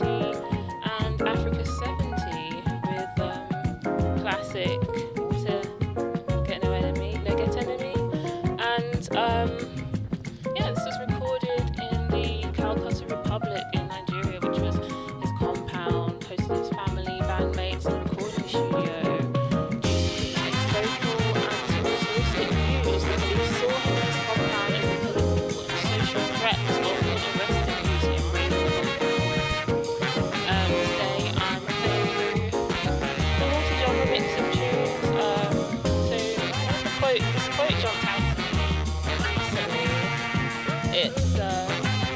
80 and Africa 70 with classic Get No Enemy, Le Get Enemy. And yeah, this was recorded in the Calcutta Republic in Nigeria, which was his compound, hosted his family, bandmates in the recording studio. Due to his vocal and militaristic views, the police saw him in his compound as a political and social threat, often arresting due to embracing the compound. Today I'm playing a multi-genre mix of tunes. This quote jumped out to me recently. It's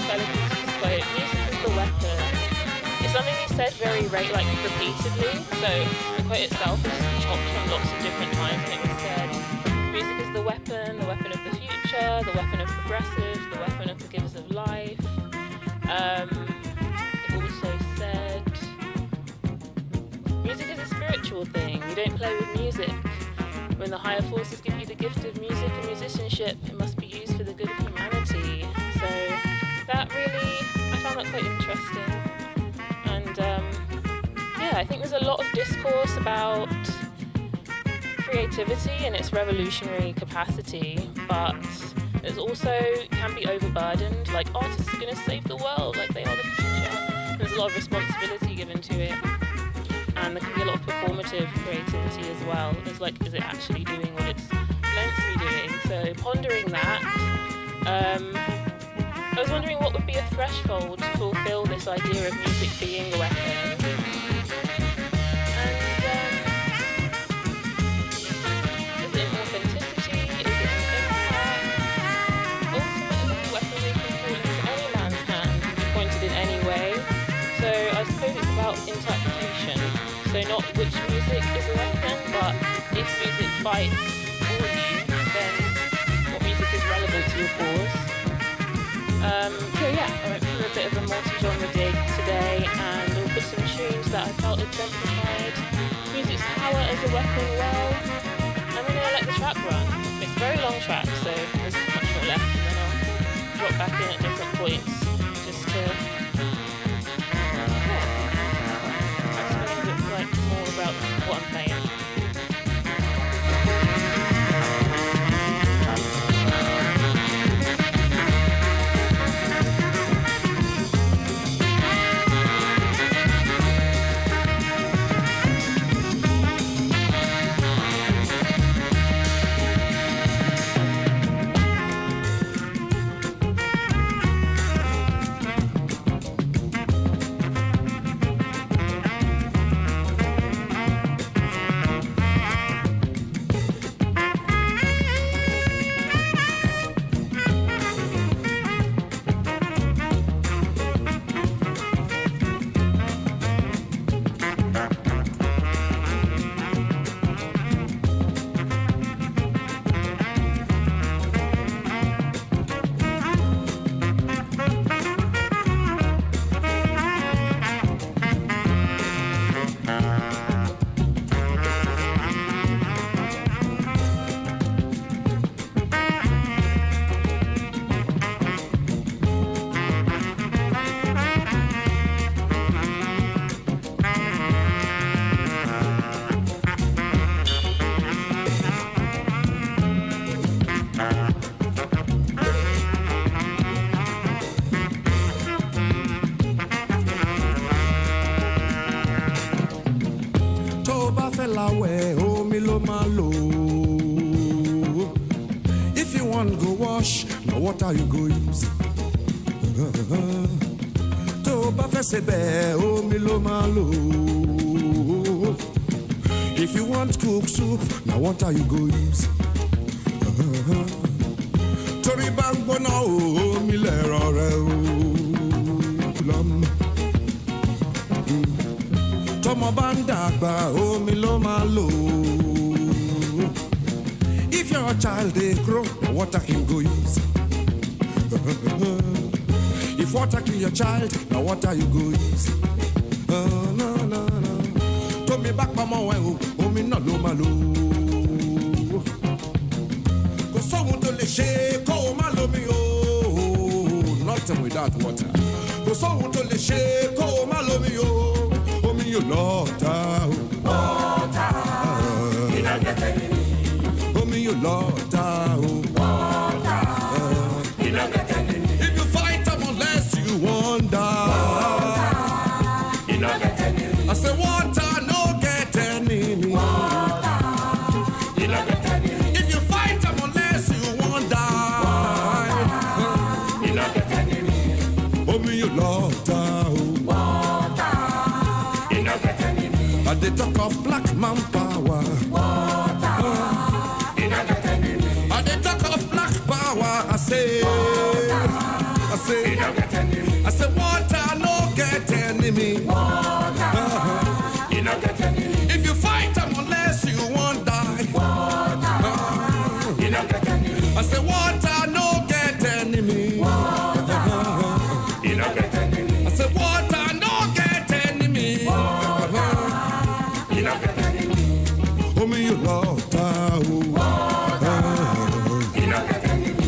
Fela Kuti's quote, "Music is the weapon." It's something he said very repeatedly, so the quote itself is chopped from lots of different times, and it was said, "Music is the weapon of the future, the weapon of progressives, the weapon of the givers of life." It also said, "Music is a spiritual thing. You don't play with music. When the higher forces give you the gift of music and musicianship, it must be used for the good of humanity." So that really, I found that quite interesting. And yeah, I think there's a lot of discourse about creativity and its revolutionary capacity, but there's also can be overburdened. Like, artists are going to save the world, like they are the future. There's a lot of responsibility given to it. And there can be a lot of performative creativity as well. It's like, is it actually doing what it's meant to be doing? So pondering that, I was wondering what would be a threshold to fulfill this idea of music being a weapon. And is it an authenticity? Is it an impact? Ultimately, weaponry can fall into any man's hand and be pointed in any way. So I suppose it's about interpretation. So not which music is a weapon, but if music fights for you, then what music is relevant to your cause. So yeah, I went through a bit of a multi-genre dig today, and we'll put some tunes that I felt exemplified music's power as a weapon well. I'm gonna let the track run. It's a very long track, so there's much more left, and then I'll drop back in at different points just to more about what I'm playing. If you want go wash, now what are you go use? To ba fe sebe omi lo ma lo. If you want cook soup, now what are you go use? Tori bangbo na omi le rore o. Tomo banda gba omi lo ma lo. If your child they grow, water him go use. If water kill your child, now water you go use. No. To me back mama oh me no lo malo. Go so to le she ko malo mi oh. Nothing with without water. Kò sóhun tó lè ṣe kó o má lómi o, omi yóò lọ́ọ̀tà o. Water, iná gẹ̀tẹ̀ ni mi. Omi yóò lọ́ọ̀tà o. Water, iná gẹ̀tẹ̀ ni mi. If you fight them unless you wonder. Water, iná gẹ̀tẹ̀ ni mi. I say water no get enemy. Water, iná gẹ̀tẹ̀ ni mi. If you fight them unless you wonder. Water, iná gẹ̀tẹ̀ ni mi. Omi yóò lọ́ọ̀tà o. Water, iná gẹ̀tẹ̀ ni mi. And they talk of black man power. Water, iná gẹ̀tẹ̀ ni mi. And they talk of black power. I say, iná gẹ̀tẹ̀ ni mi. I say water no get enemy. Water, iná gẹ̀tẹ̀ ni mi. If you fight them unless you won't die. Water, iná gẹ̀tẹ̀ ni mi. I say water no get enemy. Water, iná gẹ̀tẹ̀ ni mi. I say water no get enemy. Water, iná gẹ̀tẹ̀ ni mi. Omi yóò lọ́ọ̀tà o. Water, iná gẹ̀tẹ̀ ni mi.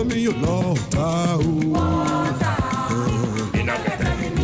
Omi yóò lọ́ọ̀tà o. Water, iná gẹ̀tẹ̀ ni mi.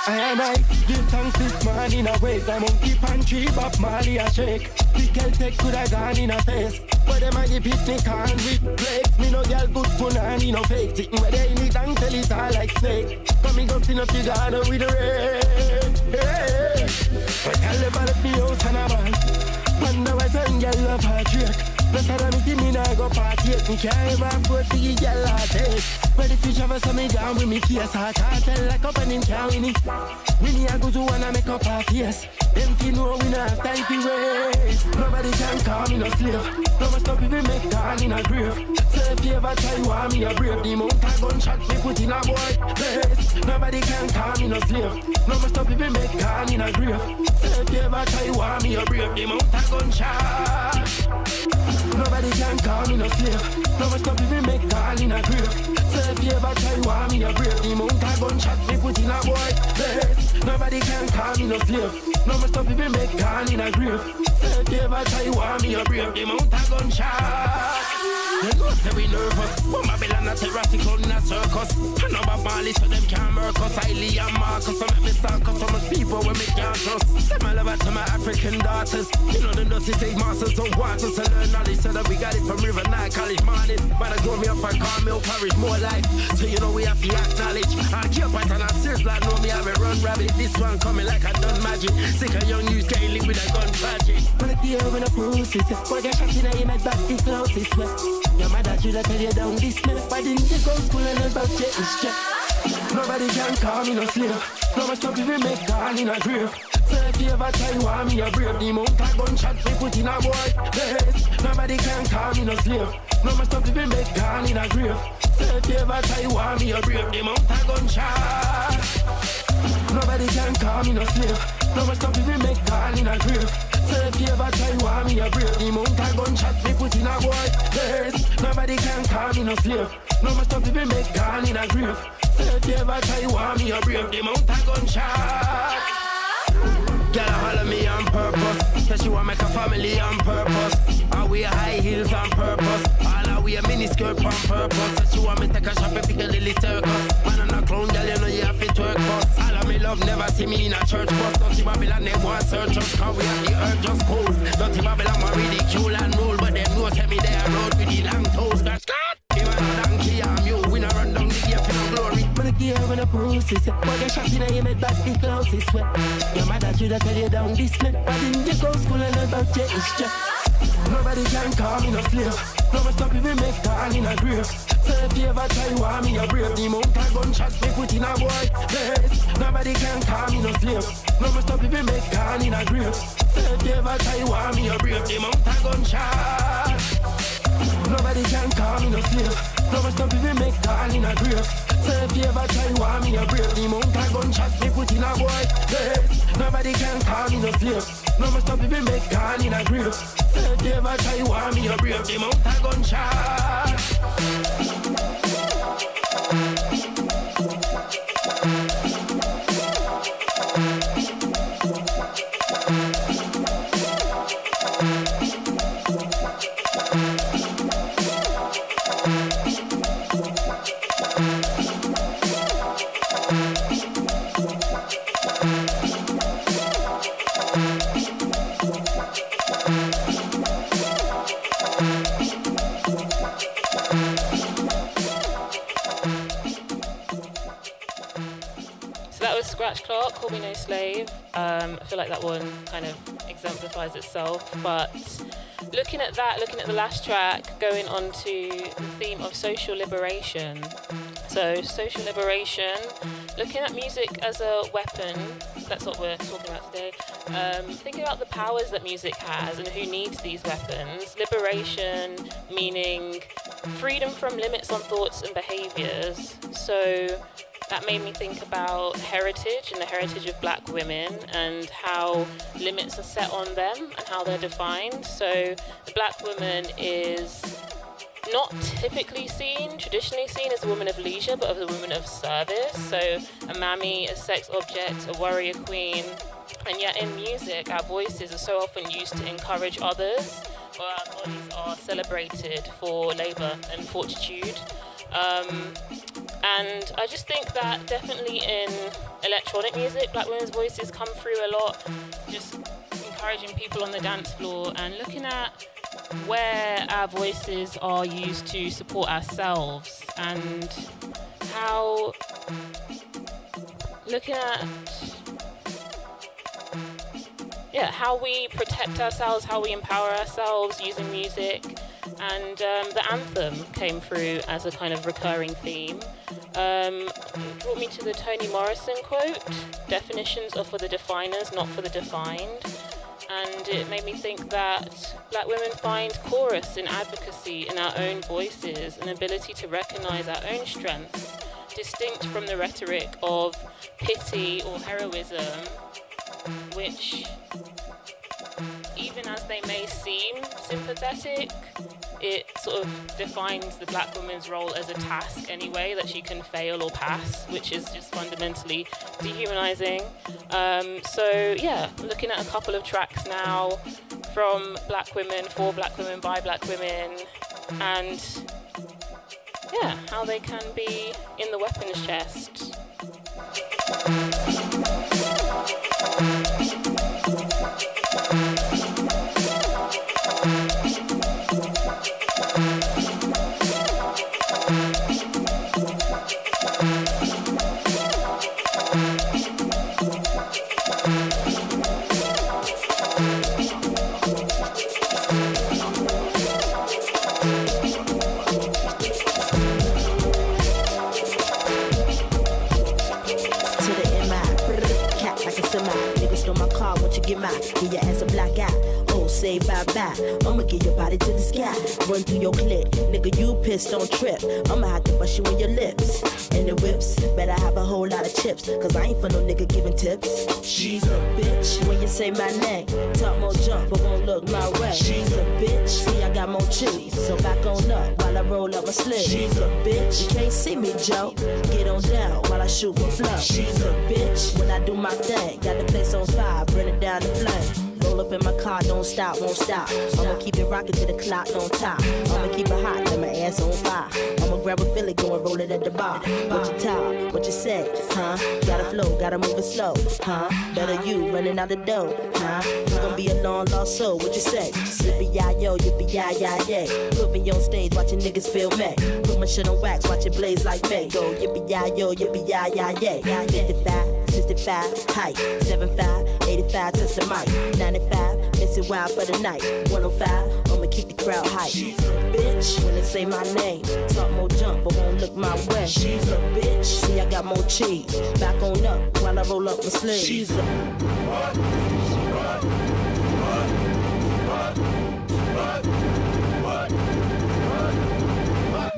And I give thanks this morning awake. I'm on keep and tree, Bob Marley a shake. The girl take could have gone in a face. But them a give picnic on with plates. Me no girl good punani, no fake. Sitting where they need and tell it all like snake. Coming up in up the garden with the rain. Hey. But tell them about the house and a ball. Wonder why some girl love her trick. No calamity, me nah go party. Me can't ever afford to give y'all a taste. But the fish have a stomach down with me case. I can't tell like up and in can't win it. Winnie I go to wanna make up our face. Them fi know we nah have time to waste. Nobody can call me no slave. No more stop if we make down in a grave. So if you ever try want me a brave, the mount a gunshot me put in a boy place. Nobody can call me no slave. No more stop if we make down in a grave. So if you ever try want me a brave, the mount a gunshot. Nobody can call me no slave. No more stop if we make down in a grave. So if you ever try want me a brave, the mount a gunshot me put in a boy place. Nobody can call me no slave. No more stop if we make down in a grave. So if you ever try want me a brave, the mount a gunshot. You know say we nervous, but Babylon a terrorist in a circus. And no Bali so them can't murk us. Hailey and Marcus, so make me stalk us. So much people when me can't trust. Say my love to my African daughters. You know the dirty take masters don't want us to learn knowledge. So that we got it from River Night College morning. Man, I grow me up and call me Parish more life. So you know we have to acknowledge. I keep it and I serious like know me have a run rabbit. This one coming like I done magic. Sick of young youths getting lit with a gun tragic. When I hear when I process it, boy get shot in a make back the closest way. Your mother should have tell you down this way. Why didn't you go to school and learn about change? Nobody can call me no slave. No more stop if we make down in a grave. So if you ever try want me a brave, the mount a gunshot we put in a boy place. Nobody can call me no slave. No more stop if we make down in a grave. So if you ever try want me a brave, the mount a gunshot. Nobody can call me no slave. No more stop if we make down in a grave. So if you ever try want me a brave, the mount a gunshot we put in a boy place. Nobody can call me no slave. No more stop if we make down in a grave. So if you ever try want me a brave, the mount a gunshot. Girl, I holler me on purpose. Said she want make a family on purpose. I wear high heels on purpose. All I wear mini skirt on purpose. Said she want me take a shop and pick a little circus. Man on a clown, girl, you know you have to work first. All of me love never see me in a church bus. Dirty Babylon, they want search us. Cause we have the earth just cold. Dirty Babylon, want ridicule and rule. But them know tell me they are road with the long toes. Got scat. Give a donkey arm, you win a run down the game for no glory. When I gear when I process it, boy get shot in a make back the closest way. Your mother should have tell you down this way. Why didn't you go to school and learn about change? Nobody can call me no slave. No more stop if we make down in a grave. So if you ever try want me a brave, the mount a gunshot we put in a boy place. Nobody can call me no slave. No more stop if we make down in a grave. So if you ever try want me a brave, the mount a gunshot. Nobody can call me no slave. No more stop if we make down in a grave. So if you ever try want me a brave, the mount a gunshot we put in a boy place. Nobody can call me no slave. No more stop if we make down in a grave. So if you ever try want me a brave, the mount a gunshot. Scratch Clock, Call Me No Slave. I feel like that one kind of exemplifies itself, but looking at the last track, going on to the theme of social liberation. So social liberation, looking at music as a weapon, that's what we're talking about today. Thinking about the powers that music has and who needs these weapons. Liberation meaning freedom from limits on thoughts and behaviors. So that made me think about heritage and the heritage of black women and how limits are set on them and how they're defined. So the black woman is not typically traditionally seen as a woman of leisure, but as a woman of service. So a mammy, a sex object, a warrior queen. And yet in music, our voices are so often used to encourage others, or our bodies are celebrated for labour and fortitude. And I just think that definitely in electronic music, black women's voices come through a lot, just encouraging people on the dance floor and looking at where our voices are used to support ourselves and how looking at how we protect ourselves, how we empower ourselves using music. And the anthem came through as a kind of recurring theme. Brought me to the Toni Morrison quote, definitions are for the definers, not for the defined. And it made me think that black women find chorus in advocacy in our own voices, an ability to recognize our own strengths, distinct from the rhetoric of pity or heroism, which, even as they may seem sympathetic, it sort of defines the black woman's role as a task anyway, that she can fail or pass, which is just fundamentally dehumanizing. So yeah, looking at a couple of tracks now from black women, for black women, by black women, and yeah, how they can be in the weapons chest. Give your ass a black eye. Oh, say bye-bye. I'ma give your body to the sky. Run through your clip. Nigga, you pissed, don't trip. I'ma have to bust you in your lips. And the whips, better have a whole lot of chips. Cause I ain't for no nigga giving tips. She's a bitch. When you say my name, talk more junk, but won't look my way. She's a bitch. See, I got more cheese. So back on up while I roll up my sleeve. She's a bitch. You can't see me, Joe. Get on down while I shoot my flow. She's a bitch. When I do my thing, got the place on fire, burn it down the flame. Roll up in my car, don't stop, won't stop. I'ma keep it rocking to the clock, don't top. I'ma keep it hot, let my ass on fire. I'ma grab a Philly, go and roll it at the bar. What you talk, what you say, huh? Gotta flow, gotta move it slow, huh? Better you running out the door, huh? You gon' be a long lost soul, what you say? Yippee-yi-yo, yippee-yi-yi-yay. Put me on stage, watching niggas feel me. Put my shit on wax, watch it blaze like me. Go yippee-yi-yo, yippee-yi-yi-yay. 55, 65, height, 75, 85, touch the mic. 95, missing wild for the night. 105, I'ma keep the crowd hype. She's a bitch. When they say my name, talk more jump, but won't look my way. She's a bitch. See, I got more cheese. Back on up while I roll up my sleeves. She's a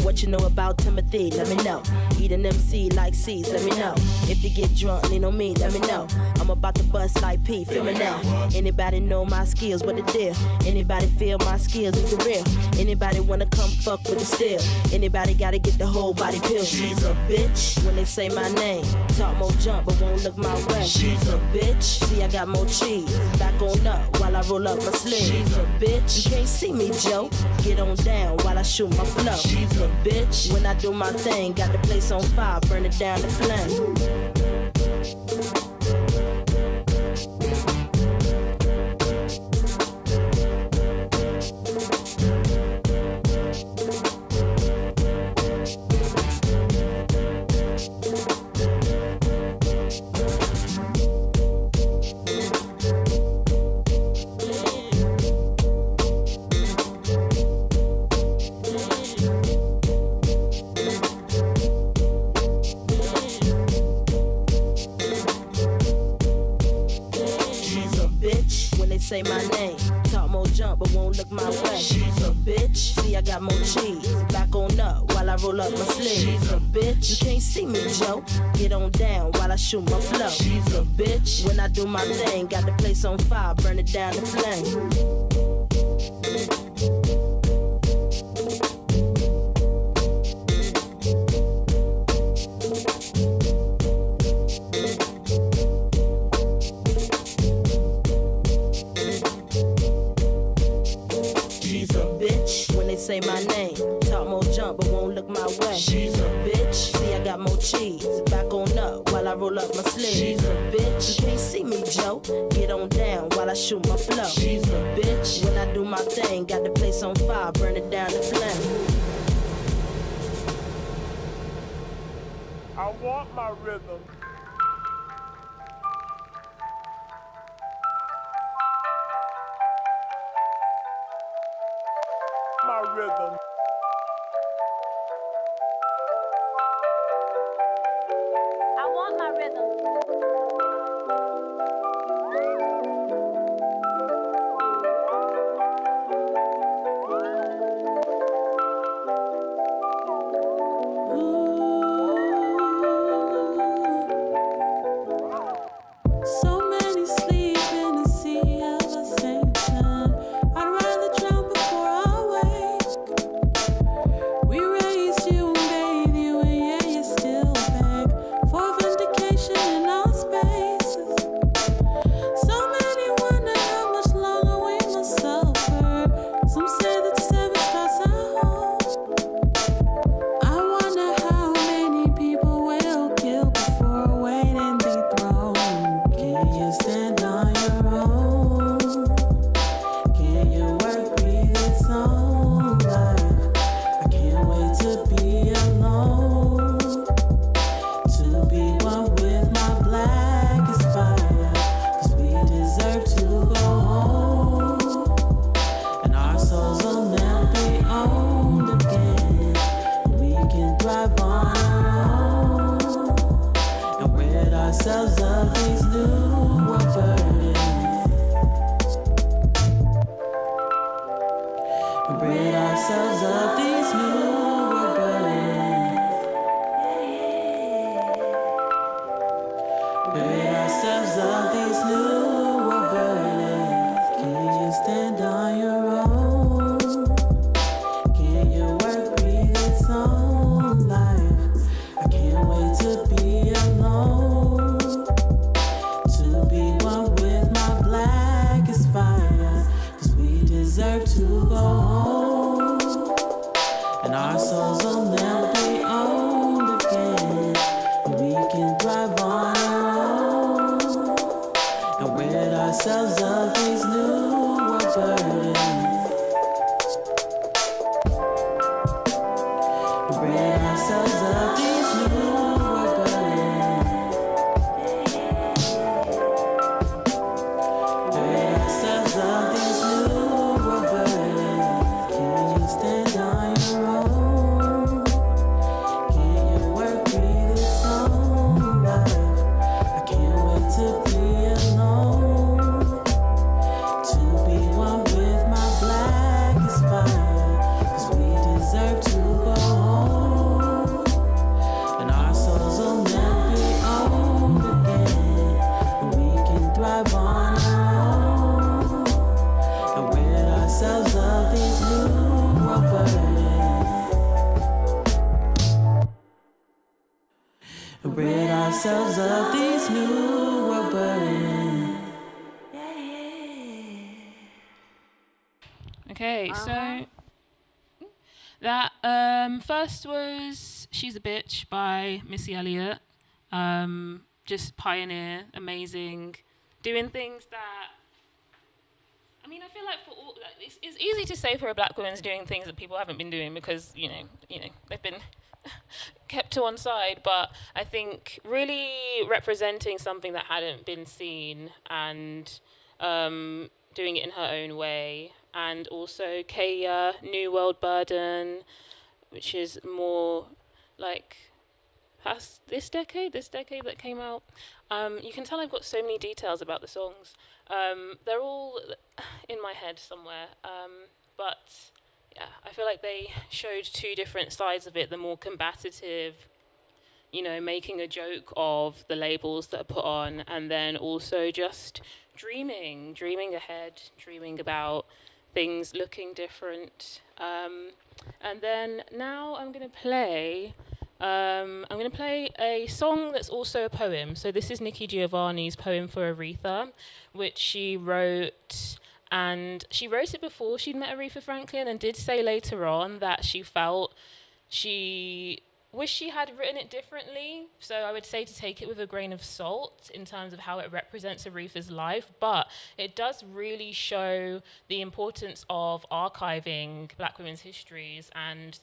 What you know about Timothy, let me know. Eat an MC like C's, let me know. If you get drunk, lean on me, let me know. I'm about to bust like P, feel me now. Anybody know my skills, what the deal? Anybody feel my skills is the real? Anybody wanna come fuck with the steel? Anybody gotta get the whole body pill? She's a bitch. When they say my name, talk more jump, but won't look my way. She's a bitch. See, I got more cheese. Back on up while I roll up my sleeve. She's a bitch. You can't see me, Joe. Get on down while I shoot my flow. She's a bitch. When I do my thing, got the place on fire, burn it down to flame. Say my name, talk more jump, but won't look my way. She's a bitch. See, I got more cheese. Back on up while I roll up my sleeves. She's a bitch. You can't see me, Joe. Get on down while I shoot my flow. She's a bitch. When I do my thing, got the place on fire, burn it down to flame. Say my name, talk more jump, but won't look my way. She's a bitch. See, I got more cheese. Back on up while I roll up my sleeves. She's a bitch. You can't see me, Joe. Get on down while I shoot my flow. She's a bitch. When I do my thing, got the place on fire, burn it down to flame. I want my rhythm. My rhythm. Okay, so that first was She's a Bitch by Missy Elliott. Just pioneer, amazing, doing things that, I mean, I feel like for all, it's easy to say for a black woman's doing things that people haven't been doing because, you know, they've been kept to one side, but I think really representing something that hadn't been seen and doing it in her own way. And also Kaya, New World Burden, which is more like past this decade that came out. You can tell I've got so many details about the songs. They're all in my head somewhere. But yeah, I feel like they showed two different sides of it, the more combative, you know, making a joke of the labels that are put on, and then also just dreaming ahead, dreaming about things looking different. And then now I'm going to play a song that's also a poem. So this is Nikki Giovanni's poem for Aretha, which she wrote, and she wrote it before she'd met Aretha Franklin, and did say later on that she felt she wished she had written it differently. So I would say to take it with a grain of salt in terms of how it represents Aretha's life, but it does really show the importance of archiving black women's histories and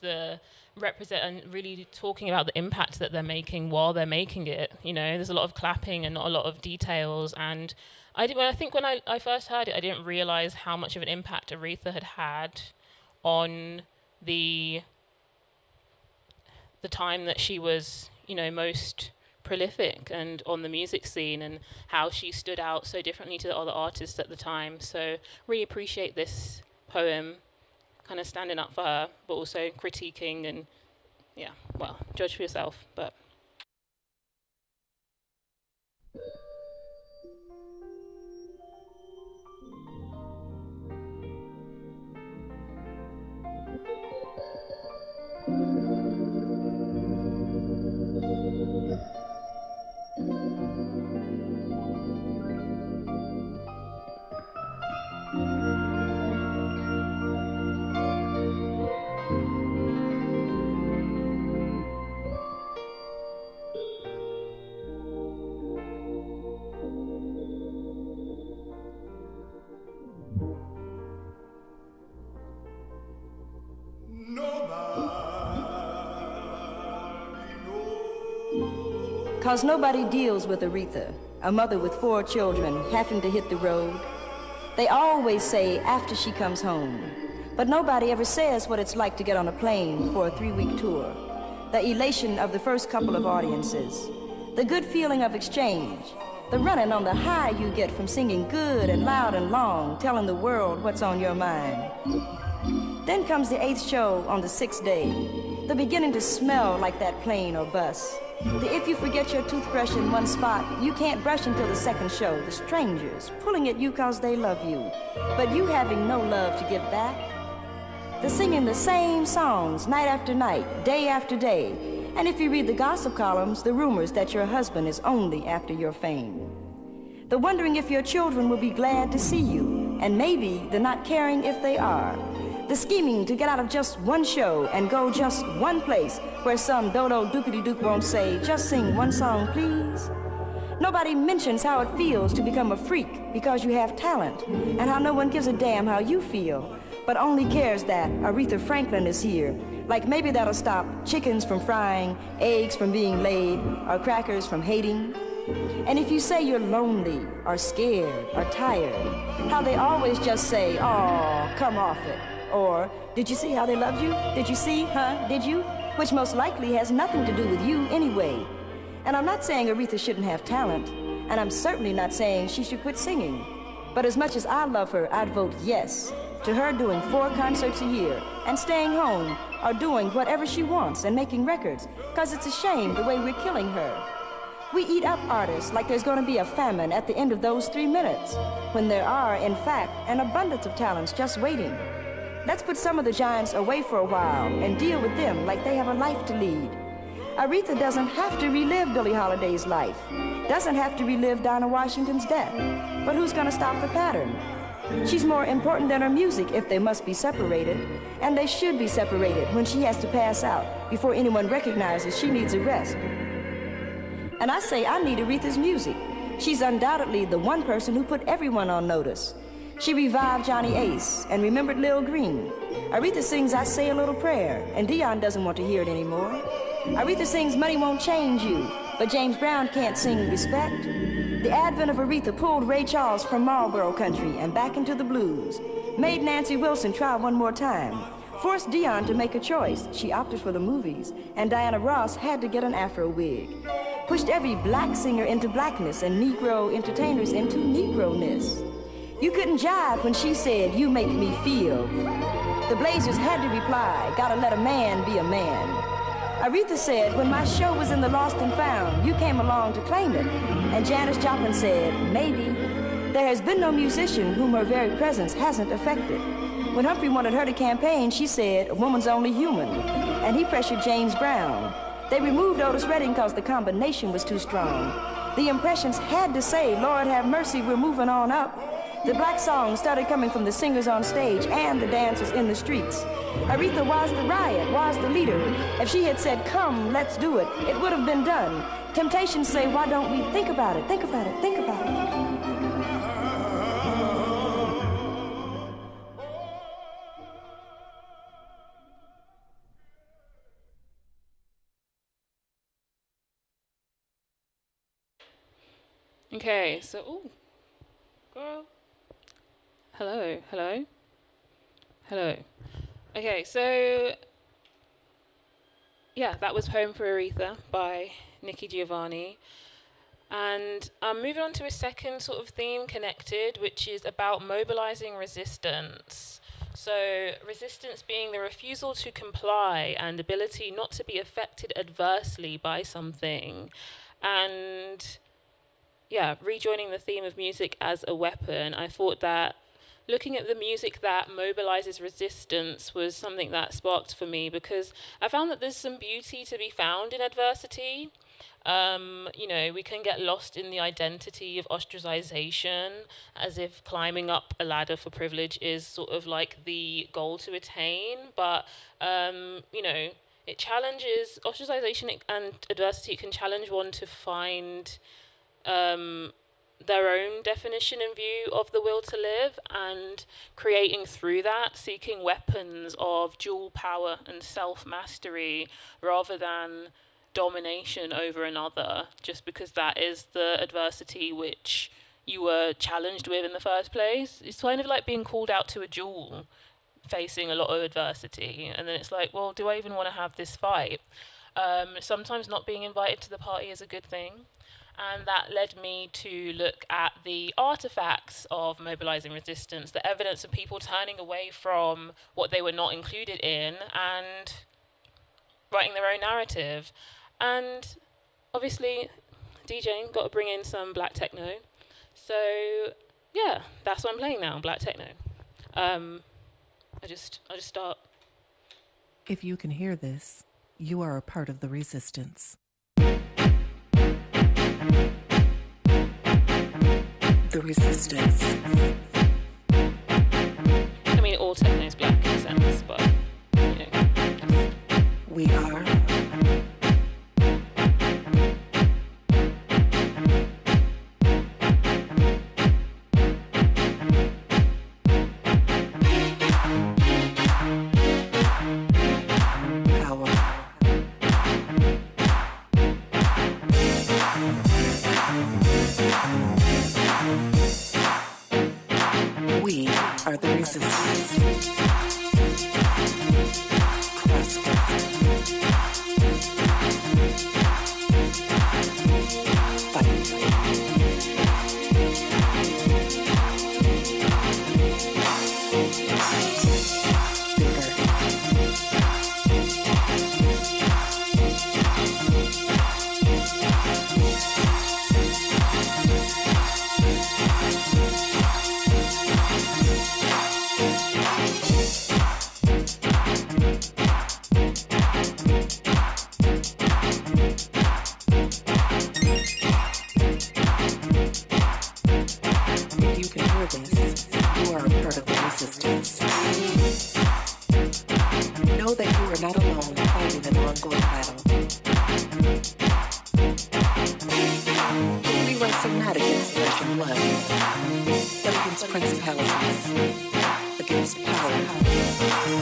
really talking about the impact that they're making while they're making it. You know, there's a lot of clapping and not a lot of details, and when I first heard it, I didn't realize how much of an impact Aretha had on the time that she was, you know, most prolific and on the music scene, and how she stood out so differently to the other artists at the time. So really appreciate this poem, kind of standing up for her, but also critiquing and, yeah, well, judge for yourself. But Cause nobody deals with Aretha, a mother with 4 children having to hit the road. They always say after she comes home, but nobody ever says what it's like to get on a plane for a 3-week tour. The elation of the first couple of audiences, the good feeling of exchange, the running on the high you get from singing good and loud and long, telling the world what's on your mind. Then comes the 8th show on the 6th day, the beginning to smell like that plane or bus. The if you forget your toothbrush in one spot, you can't brush until the 2nd show. The strangers pulling at you cause they love you, but you having no love to give back. The singing the same songs night after night, day after day. And if you read the gossip columns, the rumors that your husband is only after your fame. The wondering if your children will be glad to see you, and maybe the not caring if they are. The scheming to get out of just one show and go just one place where some dodo dookity-dook won't say, just sing one song, please. Nobody mentions how it feels to become a freak because you have talent, and how no one gives a damn how you feel, but only cares that Aretha Franklin is here. Like maybe that'll stop chickens from frying, eggs from being laid, or crackers from hating. And if you say you're lonely, or scared, or tired, how they always just say, "Oh, come off it." Or, "Did you see how they loved you? Did you see, huh? Did you?" Which most likely has nothing to do with you anyway. And I'm not saying Aretha shouldn't have talent, and I'm certainly not saying she should quit singing. But as much as I love her, I'd vote yes to her doing 4 concerts a year and staying home, or doing whatever she wants and making records, because it's a shame the way we're killing her. We eat up artists like there's going to be a famine at the end of those 3 minutes, when there are, in fact, an abundance of talents just waiting. Let's put some of the giants away for a while and deal with them like they have a life to lead. Aretha doesn't have to relive Billie Holiday's life, doesn't have to relive Dinah Washington's death, but who's going to stop the pattern? She's more important than her music if they must be separated, and they should be separated when she has to pass out before anyone recognizes she needs a rest. And I say I need Aretha's music. She's undoubtedly the one person who put everyone on notice. She revived Johnny Ace and remembered Lil Green. Aretha sings I Say a Little Prayer, and Dion doesn't want to hear it anymore. Aretha sings Money Won't Change You, but James Brown can't sing Respect. The advent of Aretha pulled Ray Charles from Marlboro country and back into the blues, made Nancy Wilson try one more time, forced Dion to make a choice. She opted for the movies, and Diana Ross had to get an Afro wig. Pushed every black singer into blackness and Negro entertainers into Negro-ness. You couldn't jive when she said, "You make me feel." The Blazers had to reply, "Gotta let a man be a man." Aretha said, "When my show was in the Lost and Found, you came along to claim it." And Janis Joplin said, "Maybe." There has been no musician whom her very presence hasn't affected. When Humphrey wanted her to campaign, she said, "A woman's only human." And he pressured James Brown. They removed Otis Redding because the combination was too strong. The Impressions had to say, "Lord have mercy, we're moving on up." The black songs started coming from the singers on stage and the dancers in the streets. Aretha was the riot, was the leader. If she had said, "Come, let's do it," it would have been done. Temptations say, "Why don't we think about it, think about it, think about it?" Okay, so, ooh, girl. Hello, hello, hello. Okay, so Yeah, that was Home for Aretha by Nikki Giovanni. And I'm moving on to a second sort of theme connected, which is about mobilizing resistance. So resistance being the refusal to comply and ability not to be affected adversely by something. And yeah, rejoining the theme of music as a weapon, I thought that looking at the music that mobilizes resistance was something that sparked for me, because I found that there's some beauty to be found in adversity. We can get lost in the identity of ostracization, as if climbing up a ladder for privilege is sort of like the goal to attain. But, it challenges ostracization and adversity. It can challenge one to find their own definition and view of the will to live, and creating through that, seeking weapons of dual power and self-mastery rather than domination over another, just because that is the adversity which you were challenged with in the first place. It's kind of like being called out to a duel, facing a lot of adversity, and then it's like, well, do I even want to have this fight? Sometimes not being invited to the party is a good thing. And that led me to look at the artifacts of mobilizing resistance, the evidence of people turning away from what they were not included in and writing their own narrative. And obviously, DJing, got to bring in some black techno. So yeah, that's what I'm playing now, black techno. I just start. If you can hear this, you are a part of the resistance. The resistance. I mean, all techno is black in a sense, but, We are the resistance. Know that you are not alone fighting an ongoing battle. We wrestle not against flesh and blood, but against principalities, against power,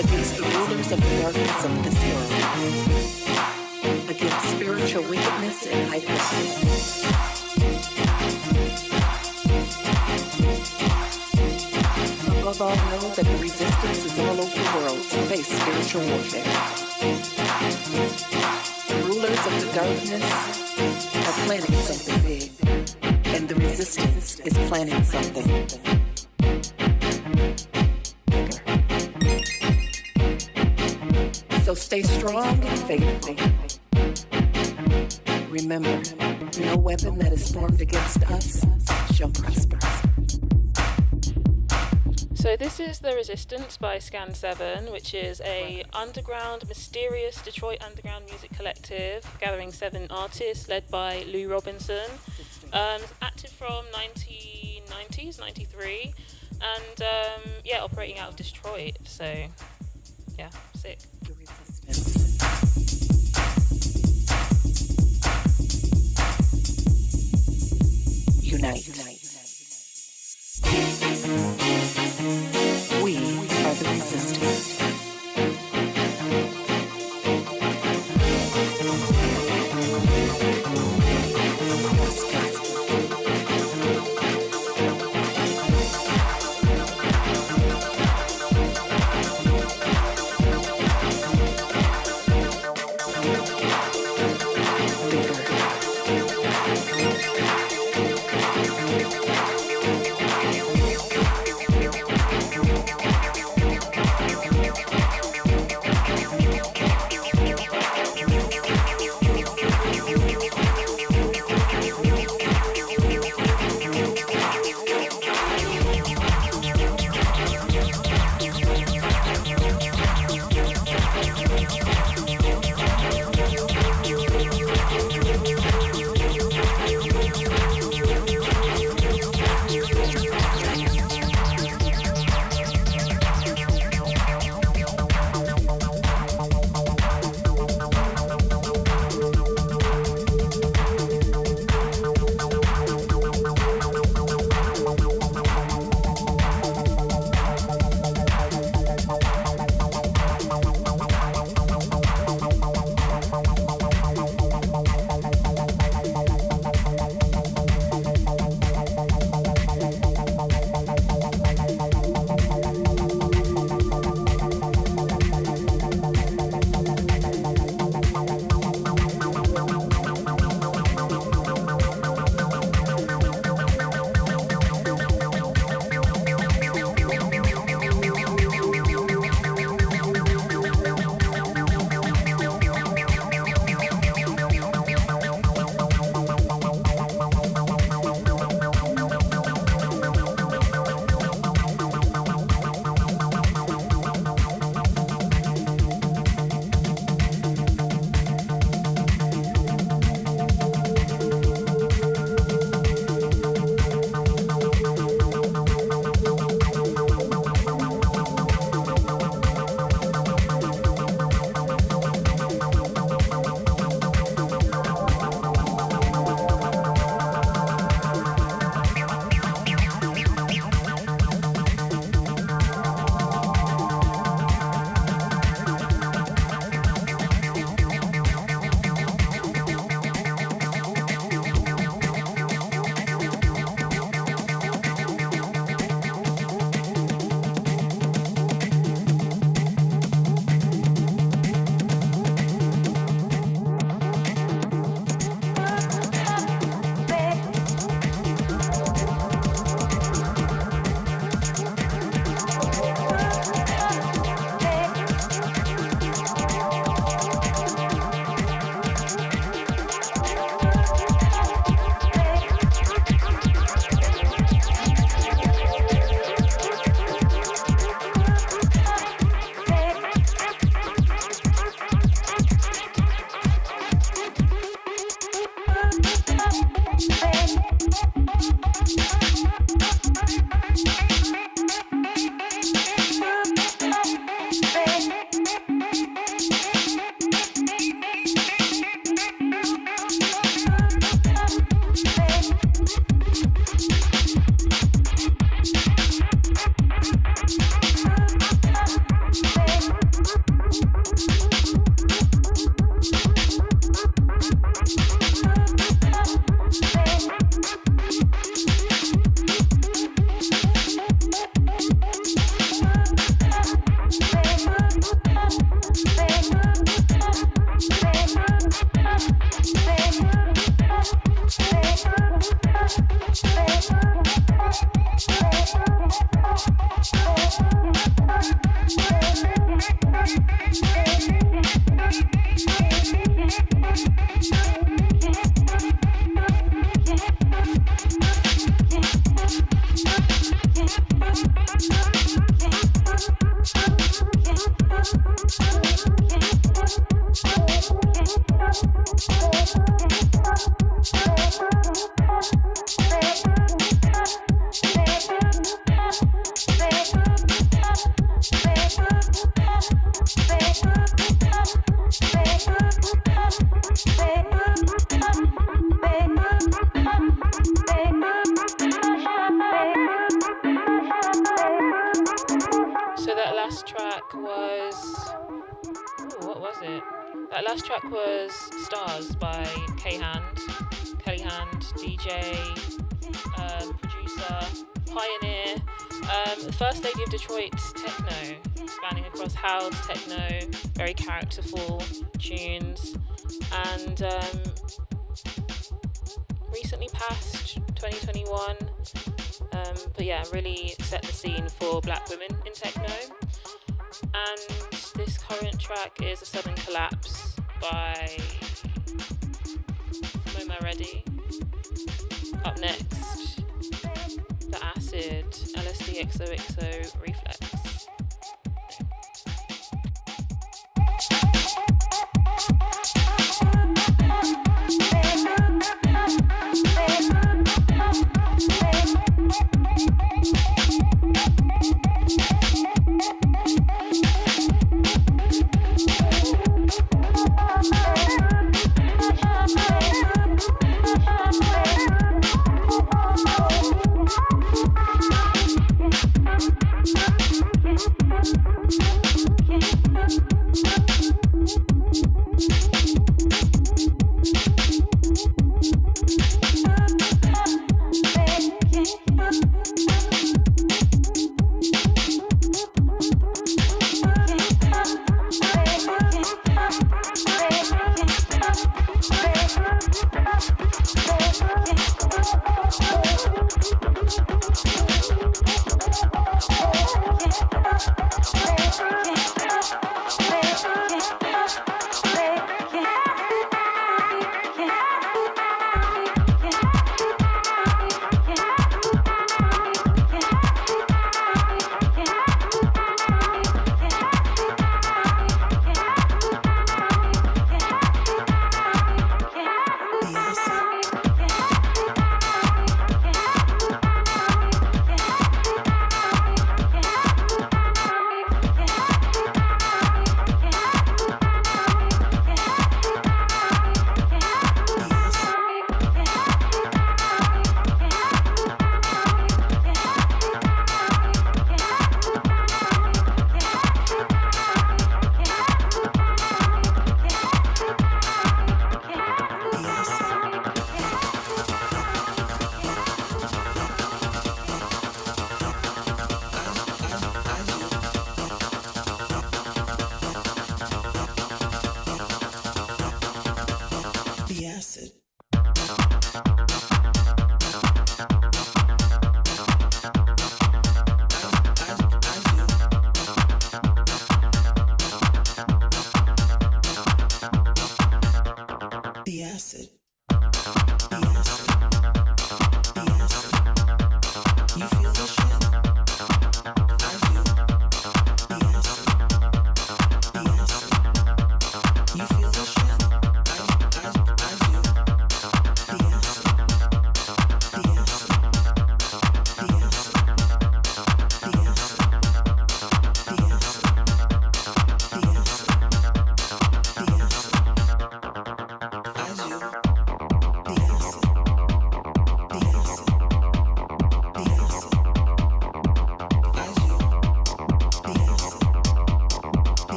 against the rulers of the darkness of this world, against spiritual wickedness in high places. Above all, know that the resistance is all over the world to face spiritual warfare. The rulers of the darkness are planning something big, and the resistance is planning something bigger. So stay strong and faithful. Remember, no weapon that is formed against us shall prosper. So this is The Resistance by Scan 7, which is a underground, mysterious Detroit underground music collective gathering 7 artists led by Lou Robinson. Active from 1990s, 93, and operating out of Detroit. So yeah, sick. Unite. We are the resistance. That last track was Stars by Kelly Hand, DJ, producer, pioneer, the first lady of Detroit techno, spanning across house, techno, very characterful tunes, and recently passed 2021, but yeah, really set the scene for black women in techno. And this current track is A Sudden Collapse by Moma Reddy. Up next, The Acid, LSD XOXO Reflex.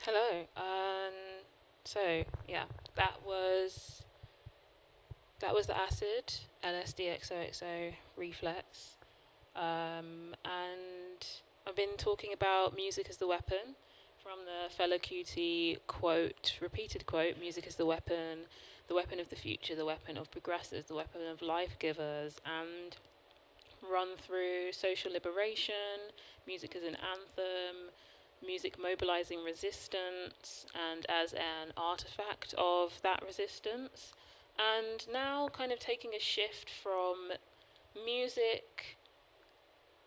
Hello. So yeah, that was the acid LSD XOXO reflex, and I've been talking about music as the weapon, from the Fela Kuti quote, repeated quote: "Music is the weapon of the future, the weapon of progressives, the weapon of life givers," and run through social liberation, music as an anthem, music mobilizing resistance and as an artifact of that resistance, and now kind of taking a shift from music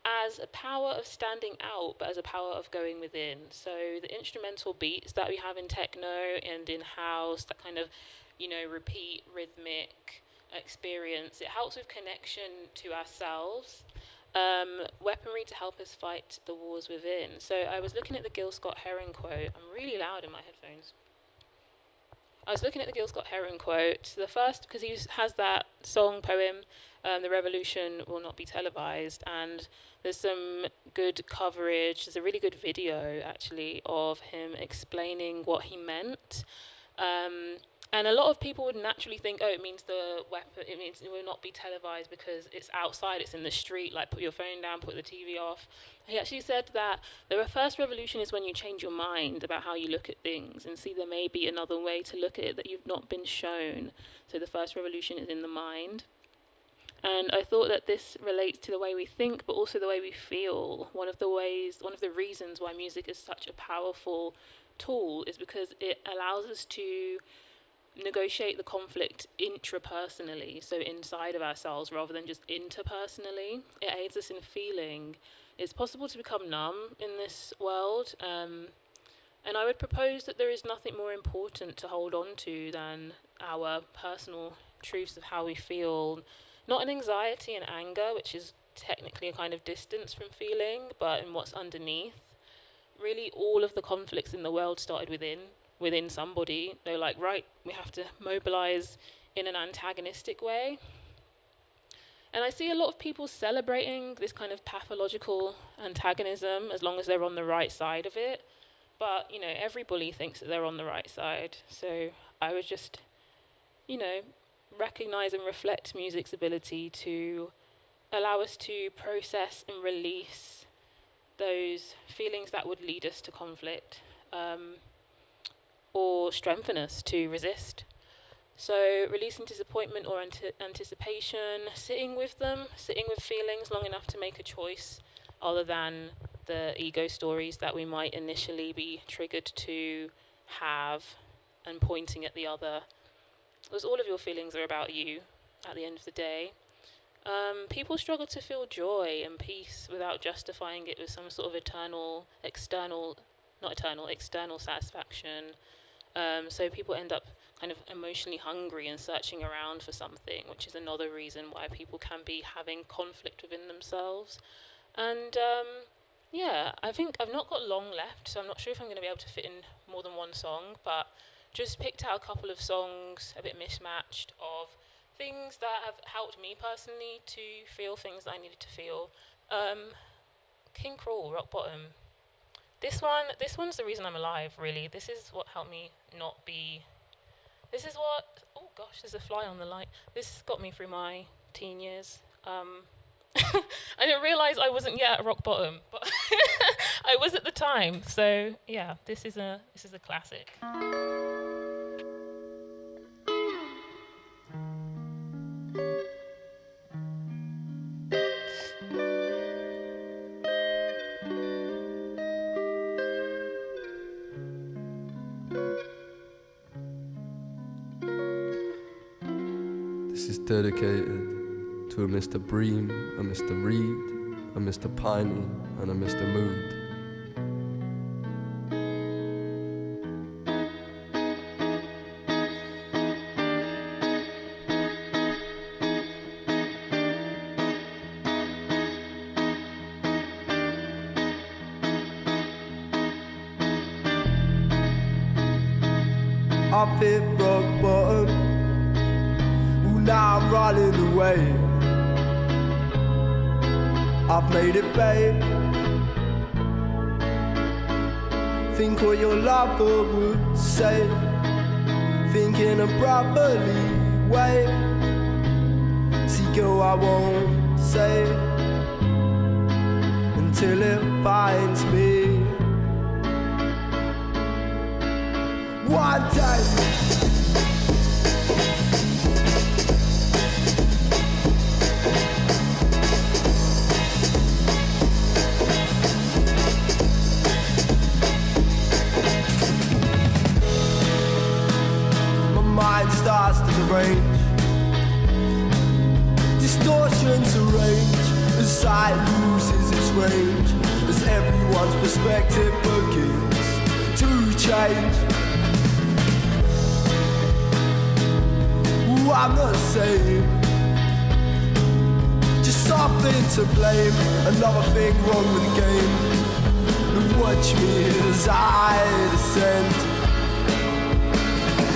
as a power of standing out but as a power of going within. So the instrumental beats that we have in techno and in house, that kind of, repeat rhythmic experience, it helps with connection to ourselves. Weaponry to help us fight the wars within. So I was looking at the Gil Scott-Heron quote. I'm really loud in my headphones. I was looking at the Gil Scott-Heron quote. The first, because he has that song poem, "The Revolution Will Not Be Televised," and there's some good coverage. There's a really good video, actually, of him explaining what he meant. And a lot of people would naturally think, oh, it means it will not be televised because it's outside, it's in the street, like put your phone down, put the TV off. He actually said that the first revolution is when you change your mind about how you look at things and see there may be another way to look at it that you've not been shown. So the first revolution is in the mind. And I thought that this relates to the way we think, but also the way we feel. One of the reasons why music is such a powerful tool is because it allows us to negotiate the conflict intrapersonally, so inside of ourselves rather than just interpersonally. It aids us in feeling. It's possible to become numb in this world, and I would propose that there is nothing more important to hold on to than our personal truths of how we feel. Not in anxiety and anger, which is technically a kind of distance from feeling, but in what's underneath. Really, all of the conflicts in the world started within somebody. They're like, right, we have to mobilize in an antagonistic way. And I see a lot of people celebrating this kind of pathological antagonism as long as they're on the right side of it. But, every bully thinks that they're on the right side. So I would just, recognize and reflect music's ability to allow us to process and release those feelings that would lead us to conflict, or strengthen us to resist. So releasing disappointment or anticipation, sitting with feelings long enough to make a choice other than the ego stories that we might initially be triggered to have, and pointing at the other. Because all of your feelings are about you at the end of the day. People struggle to feel joy and peace without justifying it with some sort of external satisfaction. So people end up kind of emotionally hungry and searching around for something, which is another reason why people can be having conflict within themselves. And I think I've not got long left, so I'm not sure if I'm going to be able to fit in more than one song, but just picked out a couple of songs, a bit mismatched, of things that have helped me personally to feel things that I needed to feel. King Cruel, Rock Bottom. This one's the reason I'm alive, really. This is what helped me not be... oh gosh, there's a fly on the light. This got me through my teen years. I didn't realise I wasn't yet at rock bottom, but I was at the time. So yeah, this is a classic. This is dedicated to a Mr. Bream, a Mr. Reed, a Mr. Piney, and a Mr. Mood. I've hit rock bottom. Ooh, now I'm running away. I've made it, babe. Think what your lover would say. Think in a brotherly way. See, girl, I won't say until it finds me. One day my mind starts to derange. Distortions arrange as sight loses its range, as everyone's perspective begins to change. I'm not the same, just something to blame, another thing wrong with the game. And watch me as I descend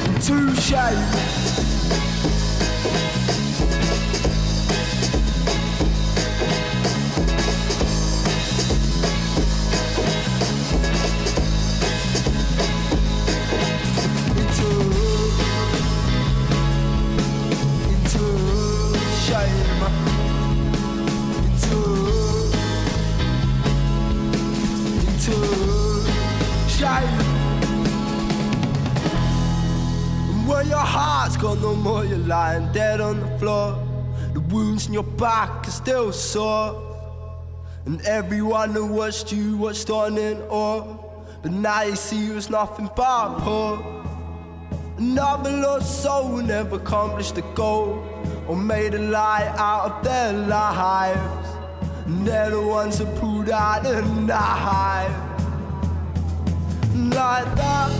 into shame. Your heart's got no more, you're lying dead on the floor. The wounds in your back are still sore, and everyone who watched you watched on in awe. But now you see it was nothing but poor. Another lost soul who never accomplished the goal, or made a lie out of their lives. And they're the ones who pulled out the knife. Like that,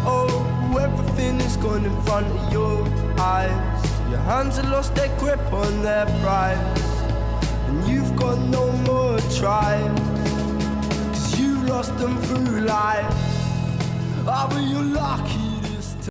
oh, everything is gone in front of your eyes. Your hands have lost their grip on their prize, and you've got no more tries, 'cause you lost them through life. Oh, but you're lucky